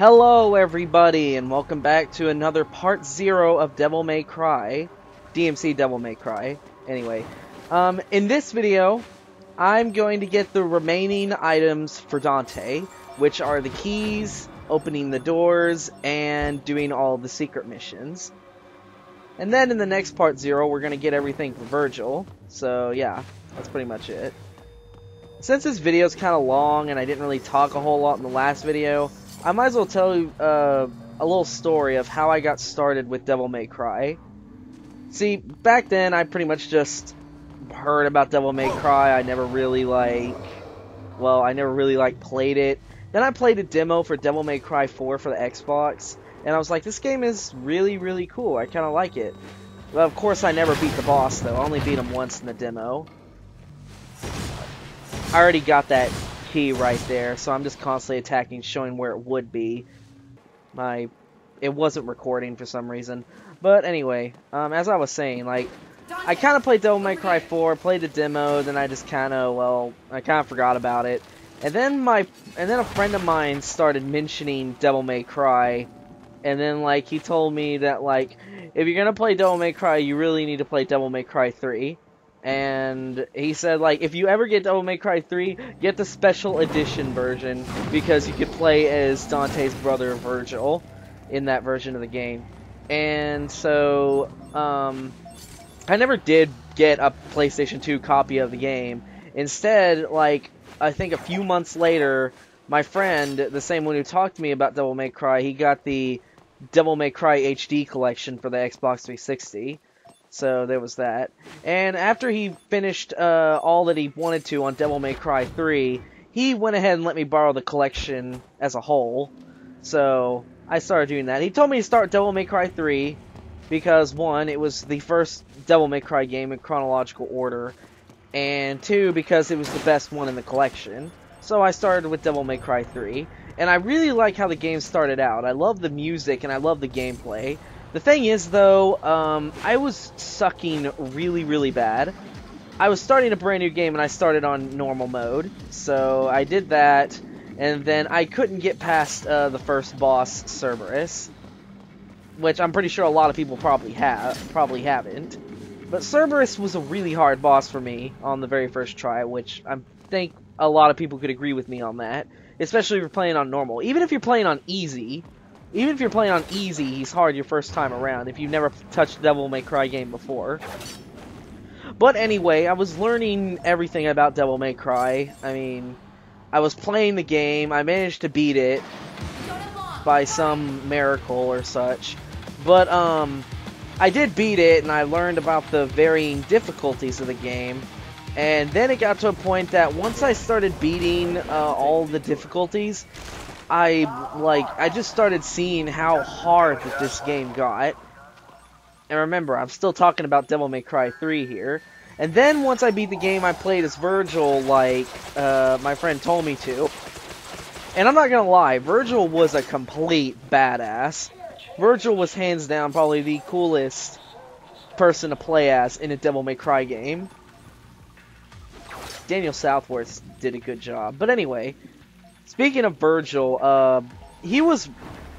Hello everybody and welcome back to another part 0 of Devil May Cry. DmC Devil May Cry. Anyway, in this video, I'm going to get the remaining items for Dante, which are the keys, opening the doors, and doing all the secret missions. And then in the next part 0, we're going to get everything for Virgil. So yeah, that's pretty much it. Since this video is kind of long and I didn't really talk a whole lot in the last video, I might as well tell you a little story of how I got started with Devil May Cry. See, back then I pretty much just heard about Devil May Cry. I never really played it. Then I played a demo for Devil May Cry 4 for the Xbox, and I was like, this game is really, really cool. I kind of like it. Well, of course I never beat the boss though. I only beat him once in the demo. I already got that key right there, so I'm just constantly attacking, showing where it would be. It wasn't recording for some reason. But anyway, as I was saying, like, I kind of played Devil May Cry 4, played the demo, then I just kind of, forgot about it. And then a friend of mine started mentioning Devil May Cry, and then, like, he told me that, like, if you're gonna play Devil May Cry, you really need to play Devil May Cry 3. And he said, like, if you ever get Devil May Cry 3, get the special edition version, because you could play as Dante's brother Virgil in that version of the game. And so, I never did get a PlayStation 2 copy of the game. Instead, like, I think a few months later, my friend, the same one who talked to me about Devil May Cry, he got the Devil May Cry HD collection for the Xbox 360. So there was that. And after he finished all that he wanted to on Devil May Cry 3, he went ahead and let me borrow the collection as a whole. So I started doing that. He told me to start Devil May Cry 3 because, one, it was the first Devil May Cry game in chronological order, and two, because it was the best one in the collection. So I started with Devil May Cry 3, and I really like how the game started out. I love the music and I love the gameplay. The thing is, though, I was sucking really, really bad. I was starting a brand new game, and I started on normal mode. So I did that, and then I couldn't get past the first boss, Cerberus, which I'm pretty sure a lot of people probably haven't. But Cerberus was a really hard boss for me on the very first try, which I think a lot of people could agree with me on that, especially if you're playing on normal. Even if you're playing on easy... Even if you're playing on easy, he's hard your first time around, if you've never touched a Devil May Cry game before. But anyway, I was learning everything about Devil May Cry. I mean, I was playing the game, I managed to beat it by some miracle or such. But, I did beat it, and I learned about the varying difficulties of the game. And then it got to a point that once I started beating all the difficulties, I just started seeing how hard that this game got. And remember, I'm still talking about Devil May Cry 3 here. And then once I beat the game, I played as Virgil like my friend told me to. And I'm not gonna lie, Virgil was a complete badass. Virgil was hands down probably the coolest person to play as in a Devil May Cry game. Daniel Southworth did a good job. But anyway... Speaking of Virgil,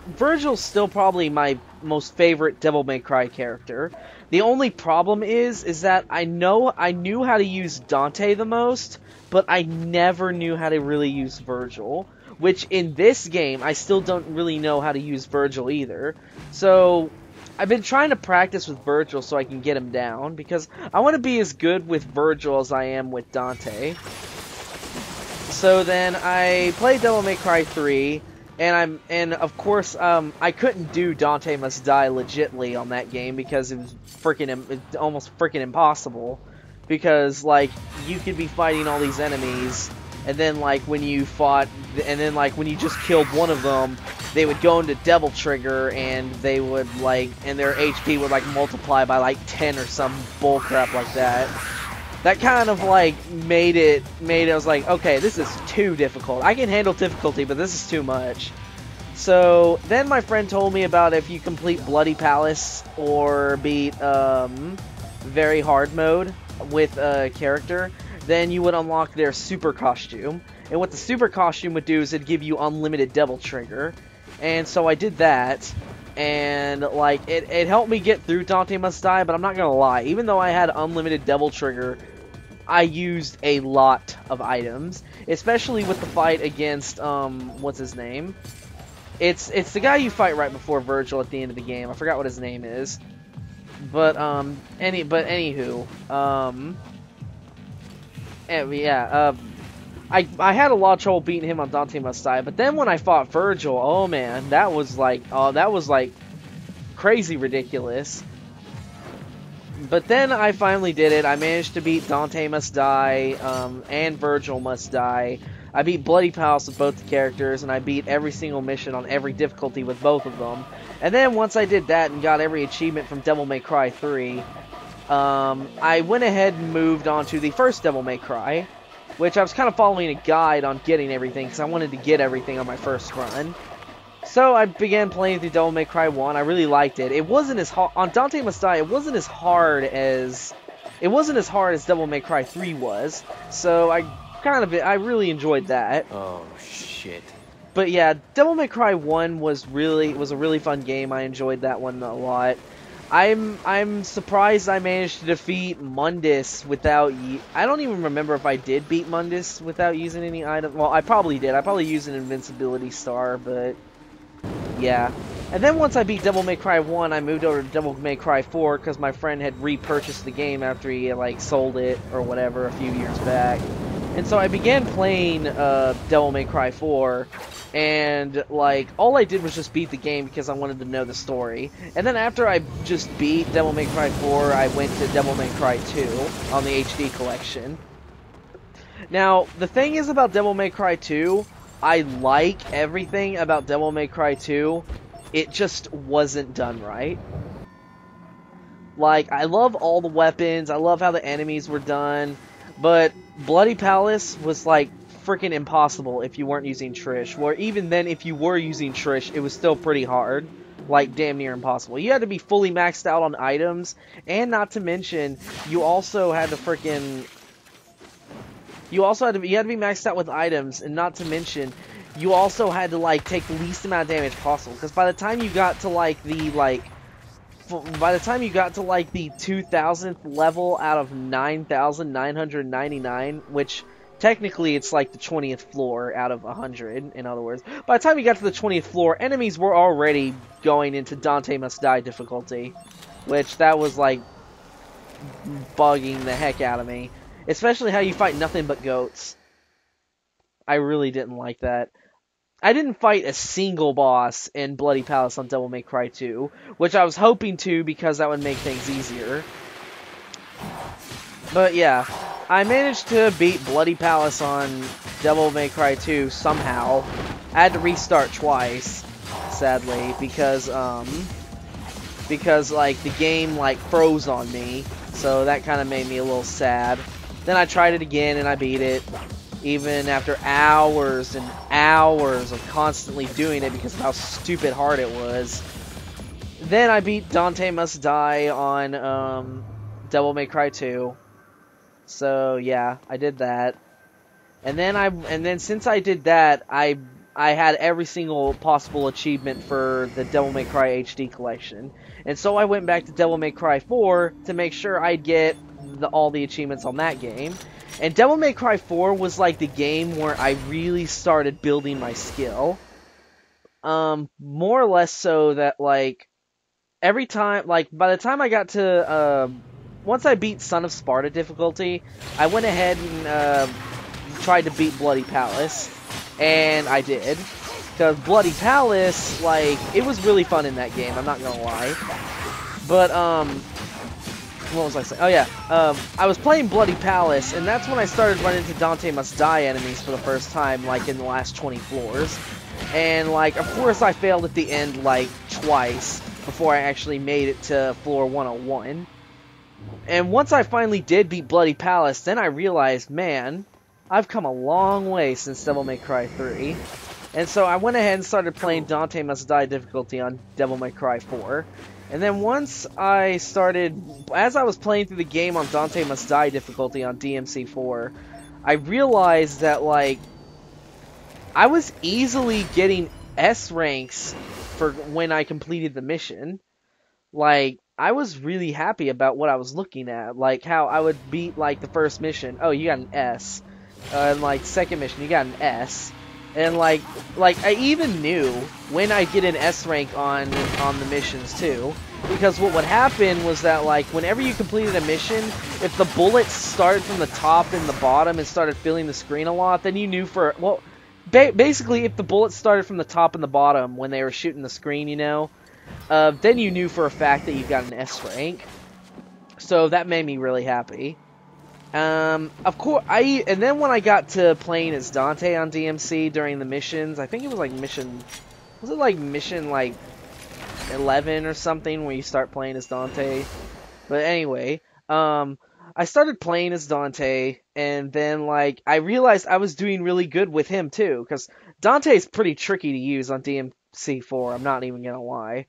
Virgil's still probably my most favorite Devil May Cry character. The only problem is that I knew how to use Dante the most, but I never knew how to really use Virgil. Which, in this game, I still don't really know how to use Virgil either. So, I've been trying to practice with Virgil so I can get him down, because I want to be as good with Virgil as I am with Dante. So then I played Devil May Cry 3, and of course I couldn't do Dante Must Die legitly on that game because it was almost freaking impossible. Because like you could be fighting all these enemies, and then like when you just killed one of them, they would go into Devil Trigger, and they would and their HP would multiply by 10 or some bullcrap like that. That kind of made it, I was like, okay, this is too difficult. I can handle difficulty, but this is too much. So, then my friend told me about if you complete Bloody Palace or beat, Very Hard mode with a character, then you would unlock their super costume. And what the super costume would do is it'd give you unlimited Devil Trigger. And so I did that, and like it helped me get through Dante Must Die, but I'm not gonna lie, even though I had unlimited Devil Trigger, I used a lot of items, especially with the fight against what's his name? It's the guy you fight right before Virgil at the end of the game. I forgot what his name is. But anywho, yeah, I had a lot of trouble beating him on Dante Must Die, but then when I fought Virgil, oh man, that was like crazy ridiculous. But then I finally did it. I managed to beat Dante Must Die, and Virgil Must Die. I beat Bloody Palace with both the characters, and I beat every single mission on every difficulty with both of them. And then once I did that and got every achievement from Devil May Cry 3, I went ahead and moved on to the first Devil May Cry, which I was kind of following a guide on getting everything, because I wanted to get everything on my first run. So I began playing through Devil May Cry 1. I really liked it. It wasn't as hard on Dante Must Die. It wasn't as hard as Devil May Cry 3 was. So I really enjoyed that. Oh shit. But yeah, Devil May Cry 1 was a really fun game. I enjoyed that one a lot. I'm surprised I managed to defeat Mundus without... I don't even remember if I did beat Mundus without using any item. Well, I probably did. I probably used an invincibility star, but... yeah. And then once I beat Devil May Cry 1, I moved over to Devil May Cry 4 because my friend had repurchased the game after he, like, sold it or whatever a few years back. And so I began playing Devil May Cry 4, and, like, all I did was just beat the game because I wanted to know the story. And then after I just beat Devil May Cry 4, I went to Devil May Cry 2 on the HD collection. Now, the thing is about Devil May Cry 2, I like everything about Devil May Cry 2, it just wasn't done right. Like, I love all the weapons, I love how the enemies were done, but Bloody Palace was, like, freaking impossible if you weren't using Trish. Or even then, if you were using Trish, it was still pretty hard. Like, damn near impossible. You had to be fully maxed out on items, and not to mention, you also had to freaking... You had to be maxed out with items, and not to mention, you also had to, like, take the least amount of damage possible. Because by the time you got to, like, the 2000th level out of 9,999, which technically it's like the 20th floor out of 100, in other words. By the time you got to the 20th floor, enemies were already going into Dante Must Die difficulty, which that was, like, bugging the heck out of me. Especially how you fight nothing but goats. I really didn't like that. I didn't fight a single boss in Bloody Palace on Devil May Cry 2, which I was hoping to because that would make things easier. But yeah, I managed to beat Bloody Palace on Devil May Cry 2 somehow. I had to restart twice, sadly, because like the game like froze on me, so that kind of made me a little sad. Then I tried it again and I beat it, even after hours and hours of constantly doing it because of how stupid hard it was. Then I beat Dante Must Die on Devil May Cry 2. So yeah, I did that. And then since I did that, I had every single possible achievement for the Devil May Cry HD collection. And so I went back to Devil May Cry 4 to make sure I'd get all the achievements on that game. And Devil May Cry 4 was like the game where I really started building my skill. More or less so that, like, every time, like, by the time I got to, once I beat Son of Sparta difficulty, I went ahead and, tried to beat Bloody Palace. And I did. Because Bloody Palace, like, it was really fun in that game, I'm not gonna lie. But, what was I saying? Oh yeah, I was playing Bloody Palace, and that's when I started running into Dante Must Die enemies for the first time, like, in the last 20 floors. And, like, of course I failed at the end, like, twice before I actually made it to floor 101. And once I finally did beat Bloody Palace, then I realized, man, I've come a long way since Devil May Cry 3. And so I went ahead and started playing Dante Must Die difficulty on Devil May Cry 4. And then once I started, as I was playing through the game on Dante Must Die difficulty on DmC 4, I realized that, like, I was easily getting S ranks for when I completed the mission. Like, I was really happy about what I was looking at. Like, how I would beat, like, the first mission. Oh, you got an S. And, like, second mission, you got an S. And, like, I even knew when I'd get an S rank on the missions, too. Because what would happen was that, like, whenever you completed a mission, if the bullets started from the top and the bottom and started filling the screen a lot, then you knew for... Well, basically, if the bullets started from the top and the bottom when they were shooting the screen, you know... then you knew for a fact that you got an S rank. So that made me really happy. Of course, and then when I got to playing as Dante on DmC during the missions, I think it was like mission 11 or something where you start playing as Dante. But anyway, I started playing as Dante, and then, like, I realized I was doing really good with him, too, because Dante's pretty tricky to use on DmC4, I'm not even gonna lie.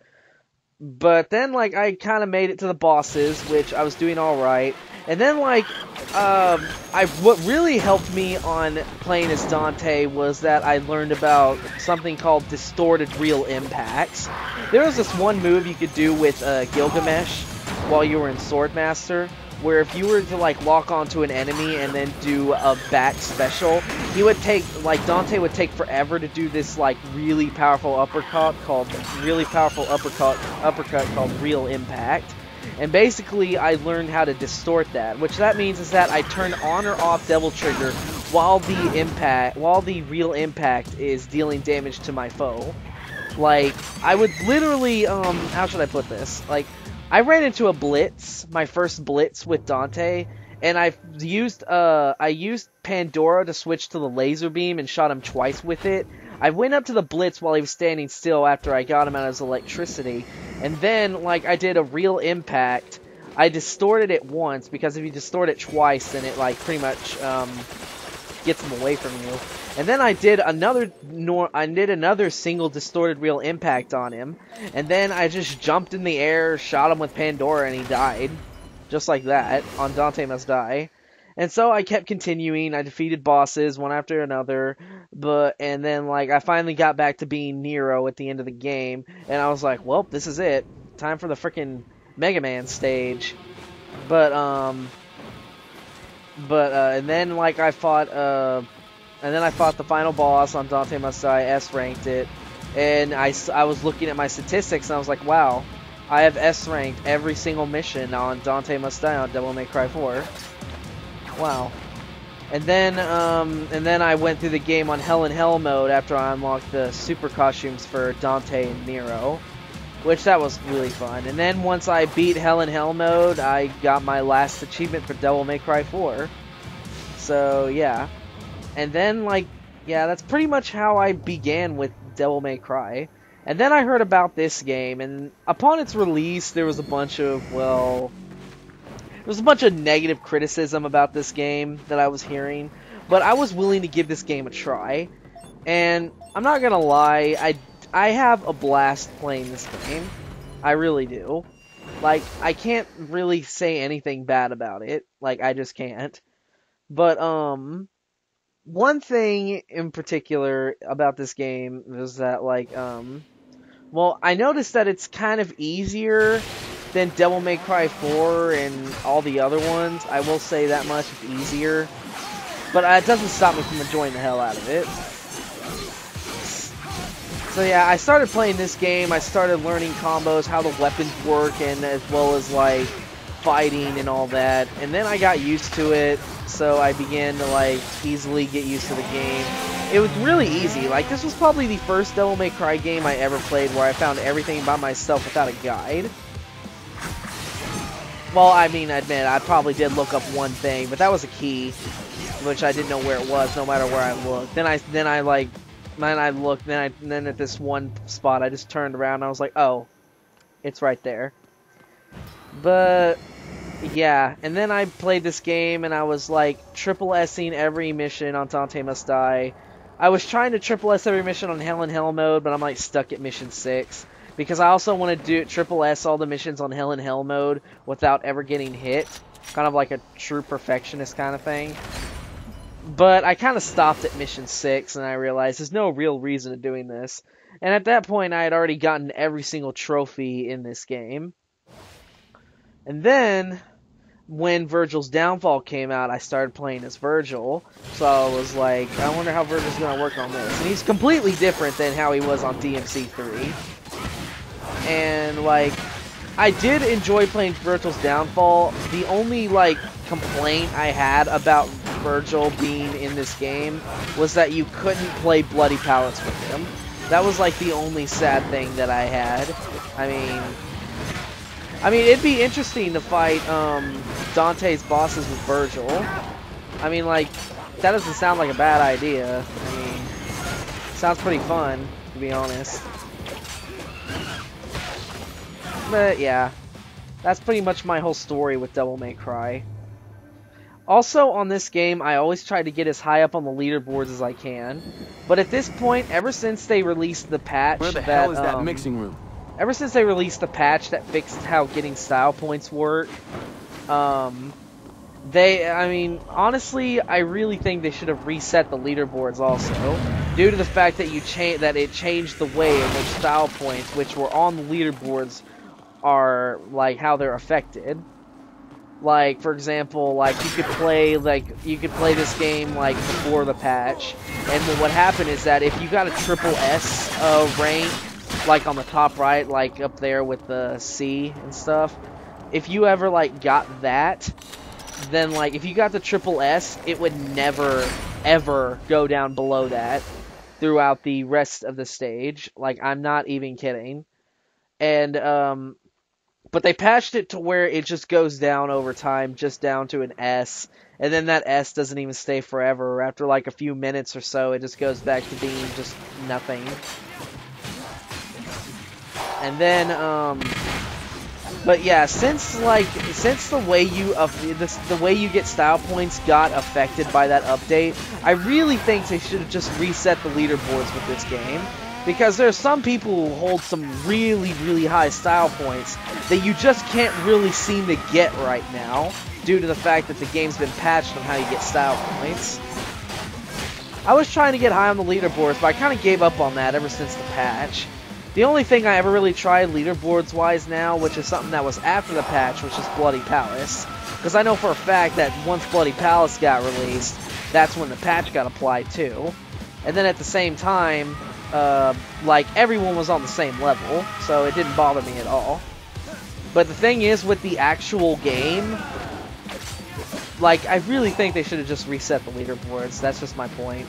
But then, like, I kind of made it to the bosses, which I was doing alright. And then, like, what really helped me on playing as Dante was that I learned about something called distorted real impacts. There was this one move you could do with Gilgamesh while you were in Swordmaster, where if you were to, like, lock onto an enemy and then do a back special, he would take, like, Dante would take forever to do this, like, really powerful uppercut called Real Impact. And basically, I learned how to distort that, which that means is that I turn on or off Devil Trigger while the Real Impact is dealing damage to my foe. Like, I would literally, how should I put this? Like, I ran into a blitz, my first blitz with Dante, and I used Pandora to switch to the laser beam and shot him twice with it. I went up to the blitz while he was standing still after I got him out of his electricity, and then, like, I did a Real Impact. I distorted it once, because if you distort it twice, then it, like, pretty much, gets him away from you. And then I did another single distorted Real Impact on him, and then I just jumped in the air, shot him with Pandora, and he died. Just like that, on Dante Must Die. And so I kept continuing, I defeated bosses one after another, and then, like, I finally got back to being Nero at the end of the game, and I was like, well, this is it. Time for the frickin' Mega Man stage. And then, like, I fought the final boss on Dante Must Die, S-ranked it, and I was looking at my statistics, and I was like, wow, I have S-ranked every single mission on Dante Must Die on Devil May Cry 4. Wow. And then I went through the game on Hell in Hell mode after I unlocked the super costumes for Dante and Nero, which that was really fun. And then once I beat Hell in Hell mode, I got my last achievement for Devil May Cry 4. So, yeah. And then, like, yeah, that's pretty much how I began with Devil May Cry. And then I heard about this game, and upon its release, there was a bunch of, well, there was a bunch of negative criticism about this game that I was hearing, but I was willing to give this game a try. And I'm not gonna lie, I have a blast playing this game. I really do. Like, I can't really say anything bad about it. Like, I just can't. But, one thing in particular about this game is that, like, well, I noticed that it's kind of easier than Devil May Cry 4 and all the other ones. I will say that much, it's easier. But it doesn't stop me from enjoying the hell out of it. So yeah, I started playing this game, I started learning combos, how the weapons work, and as well as, like, fighting and all that. And then I got used to it, so I began to, like, easily get used to the game. It was really easy. Like, this was probably the first Devil May Cry game I ever played where I found everything by myself without a guide. Well, I mean, I admit, I probably did look up one thing, but that was a key, which I didn't know where it was, no matter where I looked. Then at this one spot, I just turned around and I was like, oh, it's right there. But, yeah, and then I played this game and I was, like, triple S-ing every mission on Dante Must Die. I was trying to triple S every mission on Hell in Hell mode, but I'm, like, stuck at mission 6. Because I also want to do triple S all the missions on Hell in Hell mode without ever getting hit. Kind of like a true perfectionist kind of thing. But I kind of stopped at mission 6, and I realized there's no real reason to doing this. And at that point, I had already gotten every single trophy in this game. And then, when Virgil's Downfall came out, I started playing as Virgil. So I was like, I wonder how Virgil's going to work on this. And he's completely different than how he was on DmC 3. And, like, I did enjoy playing Virgil's Downfall. The only, like, complaint I had about Virgil being in this game was that you couldn't play Bloody Palace with him. That was, like, the only sad thing that I had. I mean, it'd be interesting to fight, Dante's bosses with Virgil. I mean, like, that doesn't sound like a bad idea. I mean, sounds pretty fun, to be honest. But, yeah. That's pretty much my whole story with Devil May Cry. Also, on this game, I always try to get as high up on the leaderboards as I can. But at this point, ever since they released the patch Where the hell is that mixing room? Ever since they released the patch that fixed how getting style points work, I mean, honestly, I really think they should have reset the leaderboards also, due to the fact that it changed the way in which style points, which were on the leaderboards, are, like, how they're affected. Like, for example, like, you could play this game, like, before the patch, and what happened is that if you got a triple S rank, like, on the top right, like, up there with the C and stuff, if you ever, like, got that, then, like, if you got the triple S, it would never, ever go down below that throughout the rest of the stage. Like, I'm not even kidding. And, but they patched it to where it just goes down over time, just down to an S. And then that S doesn't even stay forever. After like a few minutes or so, it just goes back to being just nothing. And then, but yeah, since the way you get style points got affected by that update, I really think they should have just reset the leaderboards with this game. Because there are some people who hold some really, really high style points that you just can't really seem to get right now, due to the fact that the game's been patched on how you get style points. I was trying to get high on the leaderboards, but I kind of gave up on that ever since the patch. The only thing I ever really tried leaderboards-wise now, which is something that was after the patch, which is Bloody Palace. Because I know for a fact that once Bloody Palace got released, that's when the patch got applied too. And then at the same time, like, everyone was on the same level, so it didn't bother me at all. But the thing is, with the actual game, like, I really think they should have just reset the leaderboards. That's just my point.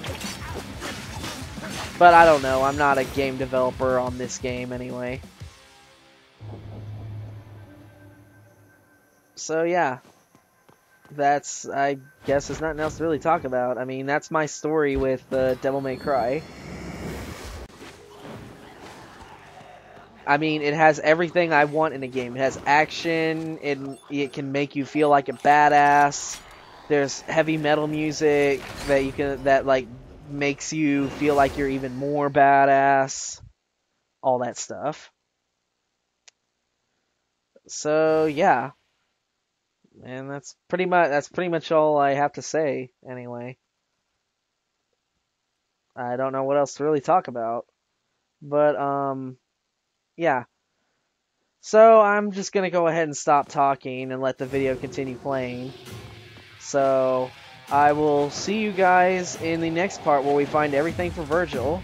But I don't know, I'm not a game developer on this game anyway. So yeah, I guess there's nothing else to really talk about. I mean, that's my story with Devil May Cry. I mean, it has everything I want in a game. It has action, it can make you feel like a badass. There's heavy metal music that like makes you feel like you're even more badass. All that stuff. So, yeah. And that's pretty much all I have to say anyway. I don't know what else to really talk about. But yeah. So I'm just going to go ahead and stop talking and let the video continue playing. So I will see you guys in the next part where we find everything for Virgil.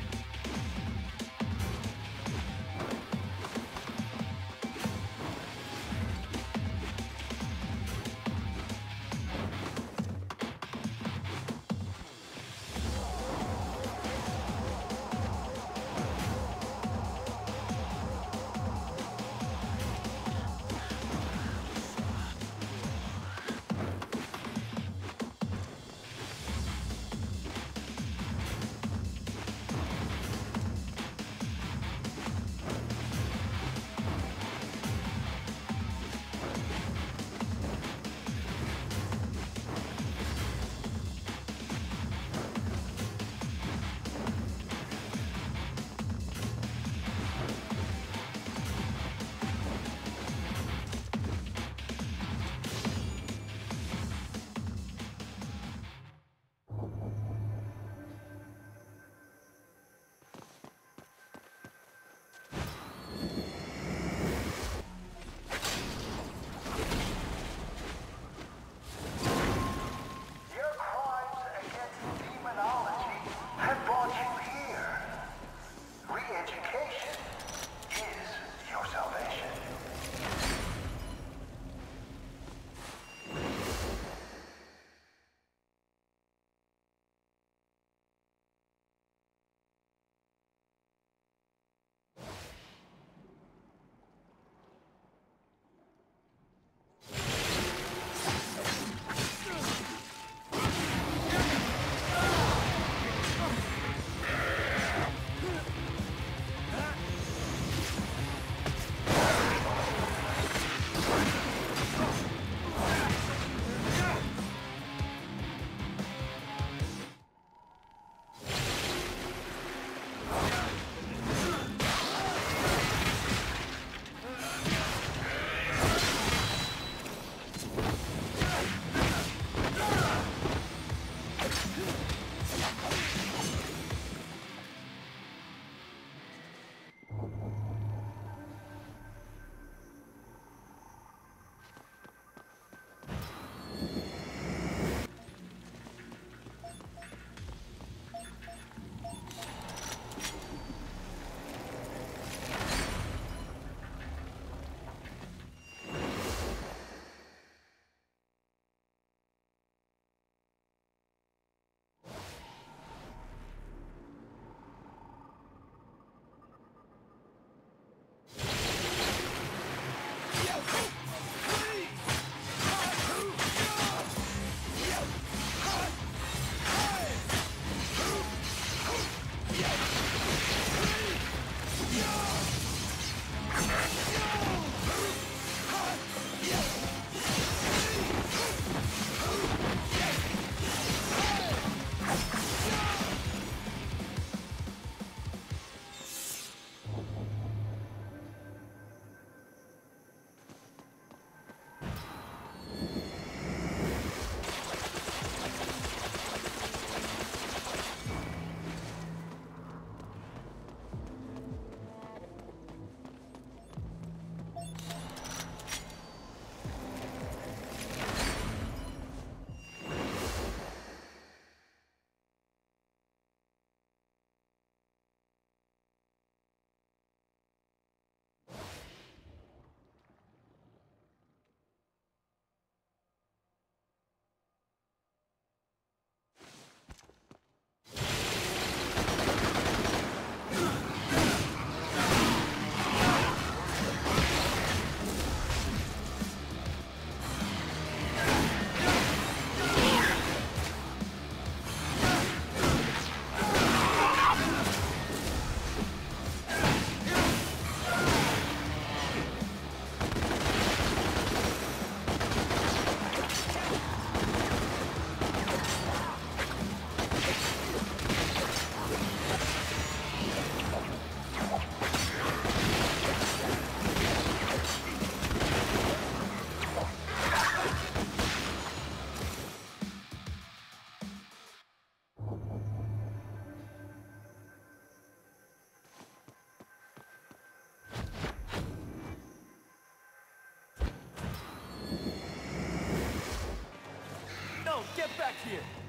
here.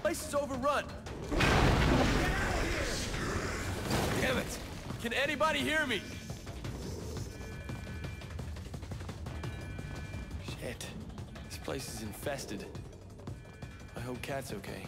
place is overrun. Damn it! Can anybody hear me? Shit. This place is infested. I hope Kat's okay.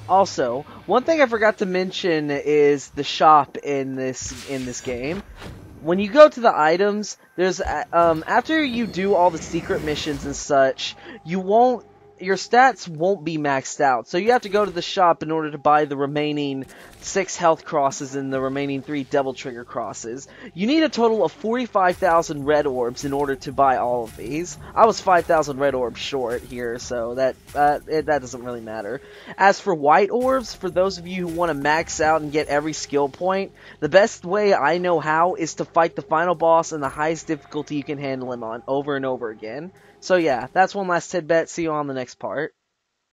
Also, one thing I forgot to mention is the shop in this game. When you go to the items, there's after you do all the secret missions and such, your stats won't be maxed out. So you have to go to the shop in order to buy the remaining 6 health crosses and the remaining 3 double trigger crosses. You need a total of 45,000 red orbs in order to buy all of these. I was 5,000 red orbs short here, so that doesn't really matter. As for white orbs, for those of you who want to max out and get every skill point, the best way I know how is to fight the final boss in the highest difficulty you can handle him on over and over again. So yeah, that's one last tidbit. See you on the next part.